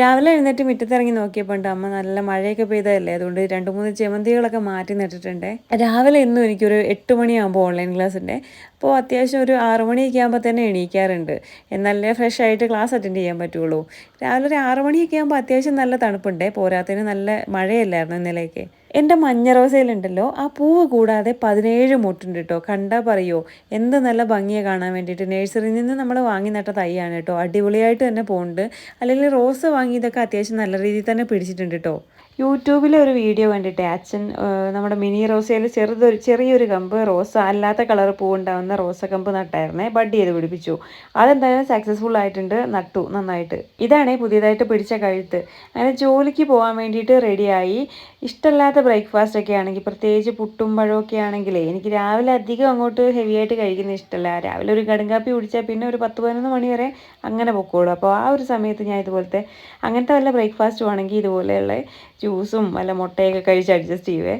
രാവിലെ എഴുന്നേറ്റ് മുറ്റത്തിറങ്ങി നോക്കിയപ്പോൾ ഉണ്ട് അമ്മ നല്ല മഴയൊക്കെ പെയ്തതല്ലേ, അതുകൊണ്ട് 2-3 ചെമന്തികളൊക്കെ മാറ്റി നട്ടിട്ടുണ്ട്. രാവിലെ എന്നും എനിക്കൊരു 8 മണിയാകുമ്പോൾ ഓൺലൈൻ ക്ലാസ് ഉണ്ട്. അപ്പോൾ അത്യാവശ്യം ഒരു 6 മണിയൊക്കെ ആകുമ്പോൾ തന്നെ എണീക്കാറുണ്ട്. എന്നാലേ ഫ്രഷ് ആയിട്ട് ക്ലാസ് അറ്റൻഡ് ചെയ്യാൻ പറ്റുള്ളൂ. രാവിലെ ഒരു 6 മണിയൊക്കെ ആകുമ്പോൾ അത്യാവശ്യം നല്ല തണുപ്പുണ്ട്. പോരാത്തതിന് നല്ല മഴയല്ലായിരുന്നു ഇന്നലെയൊക്കെ. എൻ്റെ മഞ്ഞ റോസയിലുണ്ടല്ലോ, ആ പൂവ് കൂടാതെ 17 മൊട്ടുണ്ട് കേട്ടോ. കണ്ടാൽ പറയുമോ എന്ത് നല്ല ഭംഗിയാണ് കാണാൻ വേണ്ടിയിട്ട്. നഴ്സറിയിൽ നിന്ന് നമ്മൾ വാങ്ങി നട്ട തൈയാണ് കേട്ടോ. അടിപൊളിയായിട്ട് തന്നെ പോകുന്നുണ്ട്. അല്ലെങ്കിൽ റോസ് വാങ്ങിയതൊക്കെ അത്യാവശ്യം നല്ല രീതിയിൽ തന്നെ പിടിച്ചിട്ടുണ്ട് കേട്ടോ. യൂട്യൂബിൽ ഒരു വീഡിയോ കണ്ടിട്ട് അച്ഛൻ നമ്മുടെ മിനി റോസയിൽ ചെറിയൊരു കമ്പ് റോസ അല്ലാത്ത കളർ പൂവുണ്ടാകുന്ന റോസ കമ്പ് നട്ടായിരുന്നേ. ബഡ് ചെയ്ത് പിടിപ്പിച്ചു. അതെന്തായാലും സക്സസ്ഫുൾ ആയിട്ടുണ്ട്, നട്ടു നന്നായിട്ട്. ഇതാണ് പുതിയതായിട്ട് പിടിച്ച കഴുത്ത്. അങ്ങനെ ജോലിക്ക് പോകാൻ വേണ്ടിയിട്ട് റെഡിയായി. ഇഷ്ടമില്ലാത്ത ബ്രേക്ക്ഫാസ്റ്റ് ഒക്കെ ആണെങ്കിൽ, പ്രത്യേകിച്ച് പുട്ടും പഴമൊക്കെ ആണെങ്കിലേ എനിക്ക് രാവിലെ അധികം അങ്ങോട്ട് ഹെവി ആയിട്ട് കഴിക്കുന്നത് ഇഷ്ടമല്ല. രാവിലെ ഒരു കടുങ്കാപ്പി കുടിച്ചാൽ പിന്നെ ഒരു 10-11 മണി വരെ അങ്ങനെ പൊക്കോളൂ. അപ്പോൾ ആ ഒരു സമയത്ത് ഞാൻ ഇതുപോലത്തെ അങ്ങനത്തെ വല്ല ബ്രേക്ക്ഫാസ്റ്റും ആണെങ്കിൽ ഇതുപോലെയുള്ള ജ്യൂസും വല്ല മുട്ടയൊക്കെ കഴിച്ച് അഡ്ജസ്റ്റ് ചെയ്യുവേ.